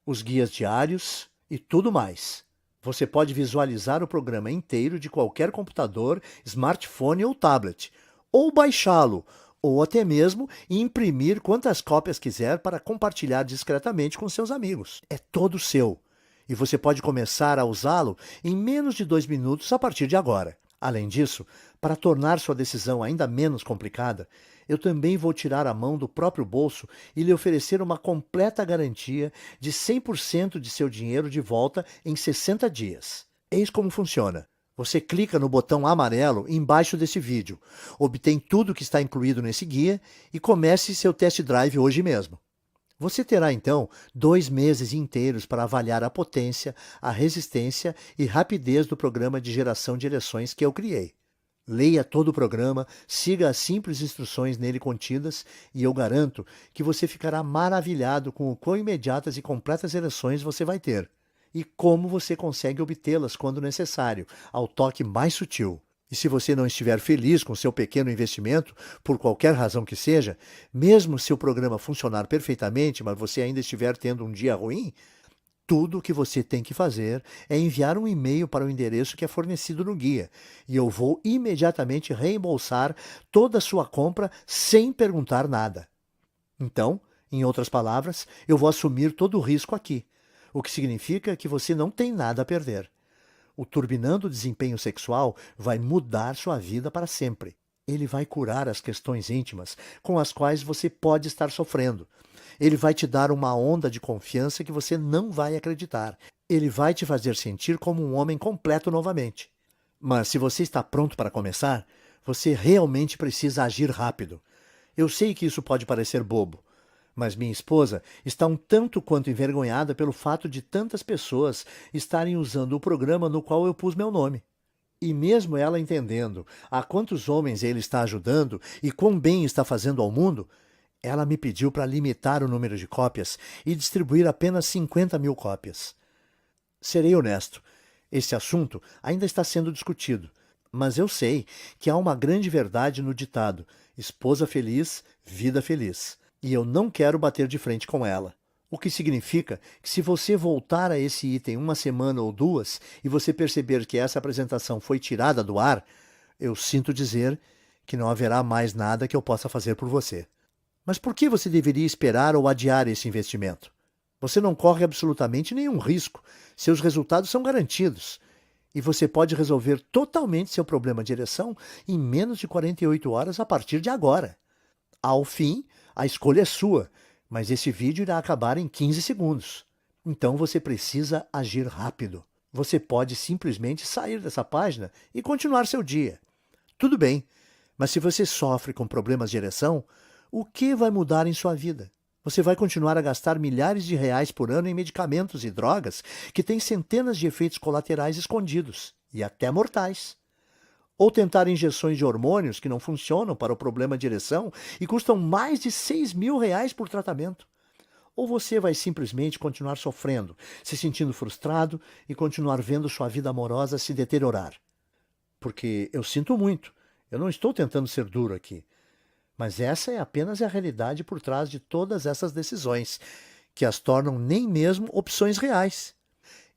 os guias diários e tudo mais. Você pode visualizar o programa inteiro de qualquer computador, smartphone ou tablet, ou baixá-lo, ou até mesmo imprimir quantas cópias quiser para compartilhar discretamente com seus amigos. É todo seu. E você pode começar a usá-lo em menos de 2 minutos a partir de agora. Além disso, para tornar sua decisão ainda menos complicada, eu também vou tirar a mão do próprio bolso e lhe oferecer uma completa garantia de 100% de seu dinheiro de volta em 60 dias. Eis como funciona. Você clica no botão amarelo embaixo desse vídeo, obtém tudo que está incluído nesse guia e comece seu test drive hoje mesmo. Você terá então 2 meses inteiros para avaliar a potência, a resistência e rapidez do programa de geração de ereções que eu criei. Leia todo o programa, siga as simples instruções nele contidas e eu garanto que você ficará maravilhado com o quão imediatas e completas ereções você vai ter e como você consegue obtê-las quando necessário, ao toque mais sutil. E se você não estiver feliz com seu pequeno investimento, por qualquer razão que seja, mesmo se o programa funcionar perfeitamente, mas você ainda estiver tendo um dia ruim, tudo o que você tem que fazer é enviar um e-mail para o endereço que é fornecido no guia, e eu vou imediatamente reembolsar toda a sua compra sem perguntar nada. Então, em outras palavras, eu vou assumir todo o risco aqui, o que significa que você não tem nada a perder. O Turbinando o Desempenho Sexual vai mudar sua vida para sempre. Ele vai curar as questões íntimas com as quais você pode estar sofrendo. Ele vai te dar uma onda de confiança que você não vai acreditar. Ele vai te fazer sentir como um homem completo novamente. Mas se você está pronto para começar, você realmente precisa agir rápido. Eu sei que isso pode parecer bobo, mas minha esposa está um tanto quanto envergonhada pelo fato de tantas pessoas estarem usando o programa no qual eu pus meu nome. E mesmo ela entendendo a quantos homens ele está ajudando e quão bem está fazendo ao mundo, ela me pediu para limitar o número de cópias e distribuir apenas 50.000 cópias. Serei honesto, esse assunto ainda está sendo discutido, mas eu sei que há uma grande verdade no ditado: esposa feliz, vida feliz. E eu não quero bater de frente com ela. O que significa que se você voltar a esse item 1 semana ou 2 e você perceber que essa apresentação foi tirada do ar, eu sinto dizer que não haverá mais nada que eu possa fazer por você. Mas por que você deveria esperar ou adiar esse investimento? Você não corre absolutamente nenhum risco. Seus resultados são garantidos. E você pode resolver totalmente seu problema de ereção em menos de 48 horas a partir de agora. Ao fim, a escolha é sua, mas esse vídeo irá acabar em 15 segundos. Então você precisa agir rápido. Você pode simplesmente sair dessa página e continuar seu dia. Tudo bem, mas se você sofre com problemas de ereção, o que vai mudar em sua vida? Você vai continuar a gastar milhares de reais por ano em medicamentos e drogas que têm centenas de efeitos colaterais escondidos, e até mortais. Ou tentar injeções de hormônios que não funcionam para o problema de ereção e custam mais de 6.000 reais por tratamento. Ou você vai simplesmente continuar sofrendo, se sentindo frustrado e continuar vendo sua vida amorosa se deteriorar. Porque eu sinto muito, eu não estou tentando ser duro aqui. Mas essa é apenas a realidade por trás de todas essas decisões, que as tornam nem mesmo opções reais.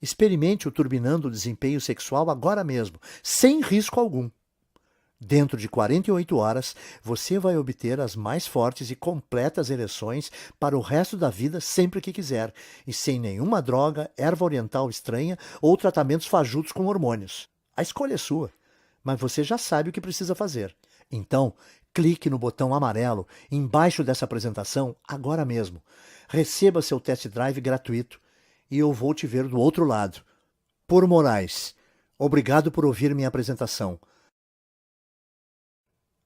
Experimente o Turbinando o Desempenho Sexual agora mesmo, sem risco algum. Dentro de 48 horas, você vai obter as mais fortes e completas ereções para o resto da vida sempre que quiser, e sem nenhuma droga, erva oriental estranha ou tratamentos fajutos com hormônios. A escolha é sua, mas você já sabe o que precisa fazer. Então, clique no botão amarelo embaixo dessa apresentação agora mesmo. Receba seu test drive gratuito e eu vou te ver do outro lado. Por Moraes, obrigado por ouvir minha apresentação.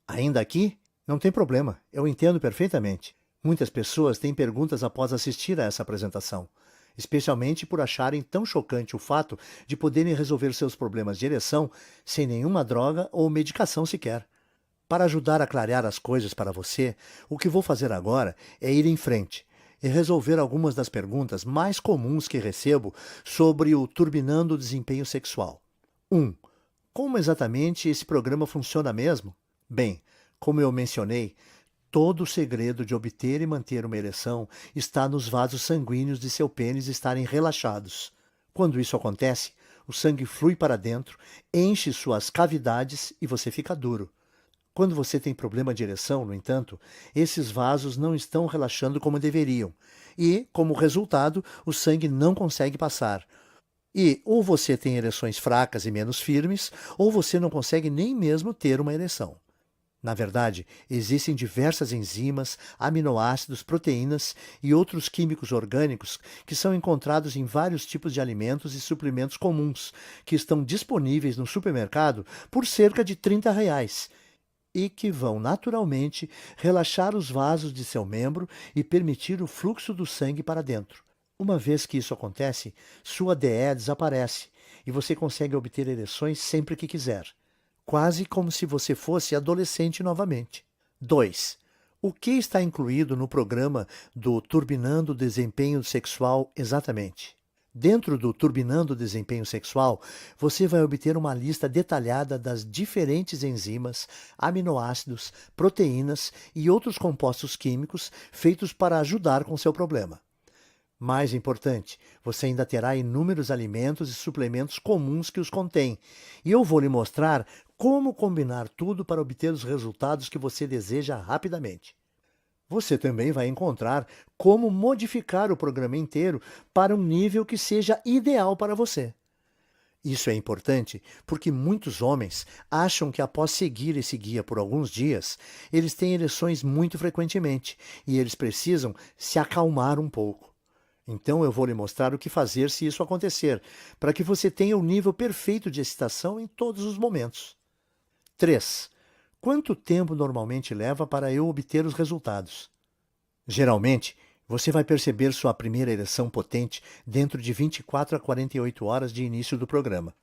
Ainda aqui? Não tem problema, eu entendo perfeitamente. Muitas pessoas têm perguntas após assistir a essa apresentação, especialmente por acharem tão chocante o fato de poderem resolver seus problemas de ereção sem nenhuma droga ou medicação sequer. Para ajudar a clarear as coisas para você, o que vou fazer agora é ir em frente e resolver algumas das perguntas mais comuns que recebo sobre o Turbinando o Desempenho Sexual. 1. como exatamente esse programa funciona mesmo? Bem, como eu mencionei, todo o segredo de obter e manter uma ereção está nos vasos sanguíneos de seu pênis estarem relaxados. Quando isso acontece, o sangue flui para dentro, enche suas cavidades e você fica duro. Quando você tem problema de ereção, no entanto, esses vasos não estão relaxando como deveriam e, como resultado, o sangue não consegue passar. E ou você tem ereções fracas e menos firmes, ou você não consegue nem mesmo ter uma ereção. Na verdade, existem diversas enzimas, aminoácidos, proteínas e outros químicos orgânicos que são encontrados em vários tipos de alimentos e suplementos comuns, que estão disponíveis no supermercado por cerca de R$ 30 e que vão naturalmente relaxar os vasos de seu membro e permitir o fluxo do sangue para dentro. Uma vez que isso acontece, sua DE desaparece e você consegue obter ereções sempre que quiser, quase como se você fosse adolescente novamente. 2. O que está incluído no programa do Turbinando o Desempenho Sexual exatamente? Dentro do Turbinando o Desempenho Sexual, você vai obter uma lista detalhada das diferentes enzimas, aminoácidos, proteínas e outros compostos químicos feitos para ajudar com seu problema. Mais importante, você ainda terá inúmeros alimentos e suplementos comuns que os contêm, e eu vou lhe mostrar como combinar tudo para obter os resultados que você deseja rapidamente. Você também vai encontrar como modificar o programa inteiro para um nível que seja ideal para você. Isso é importante porque muitos homens acham que após seguir esse guia por alguns dias, eles têm ereções muito frequentemente e eles precisam se acalmar um pouco. Então eu vou lhe mostrar o que fazer se isso acontecer, para que você tenha o nível perfeito de excitação em todos os momentos. 3. Quanto tempo normalmente leva para eu obter os resultados? Geralmente, você vai perceber sua primeira ereção potente dentro de 24 a 48 horas de início do programa.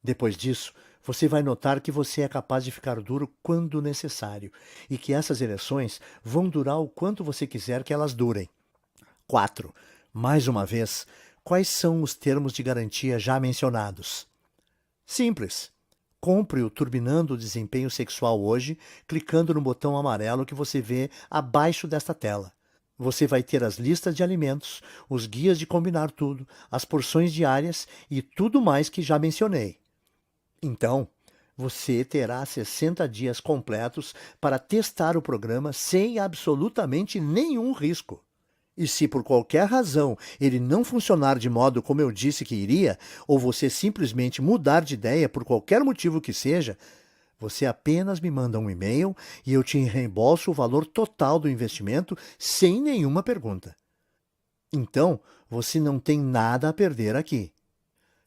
Depois disso, você vai notar que você é capaz de ficar duro quando necessário e que essas ereções vão durar o quanto você quiser que elas durem. 4. Mais uma vez, quais são os termos de garantia já mencionados? Simples. Compre o Turbinando o Desempenho Sexual hoje, clicando no botão amarelo que você vê abaixo desta tela. Você vai ter as listas de alimentos, os guias de combinar tudo, as porções diárias e tudo mais que já mencionei. Então, você terá 60 dias completos para testar o programa sem absolutamente nenhum risco. E se por qualquer razão ele não funcionar de modo como eu disse que iria, ou você simplesmente mudar de ideia por qualquer motivo que seja, você apenas me manda um e-mail e eu te reembolso o valor total do investimento sem nenhuma pergunta. Então, você não tem nada a perder aqui.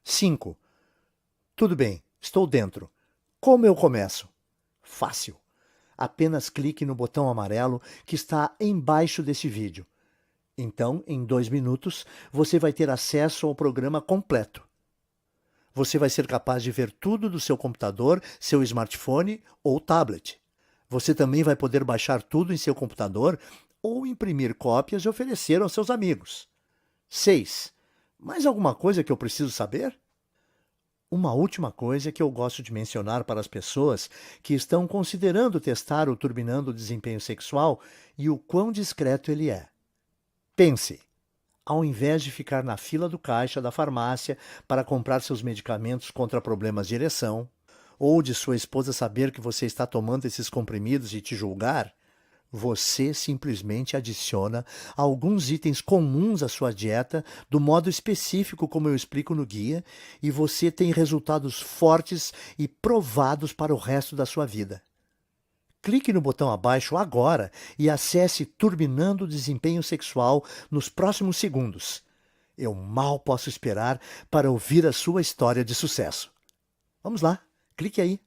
5. Tudo bem, estou dentro. Como eu começo? Fácil. Apenas clique no botão amarelo que está embaixo desse vídeo. Então, em 2 minutos, você vai ter acesso ao programa completo. Você vai ser capaz de ver tudo do seu computador, seu smartphone ou tablet. Você também vai poder baixar tudo em seu computador ou imprimir cópias e oferecer aos seus amigos. 6. Mais alguma coisa que eu preciso saber? Uma última coisa que eu gosto de mencionar para as pessoas que estão considerando testar o Turbinando o Desempenho Sexual e o quão discreto ele é. Pense, ao invés de ficar na fila do caixa da farmácia para comprar seus medicamentos contra problemas de ereção, ou de sua esposa saber que você está tomando esses comprimidos e te julgar, você simplesmente adiciona alguns itens comuns à sua dieta do modo específico como eu explico no guia e você tem resultados fortes e provados para o resto da sua vida. Clique no botão abaixo agora e acesse Turbinando o Desempenho Sexual nos próximos segundos. Eu mal posso esperar para ouvir a sua história de sucesso. Vamos lá, clique aí.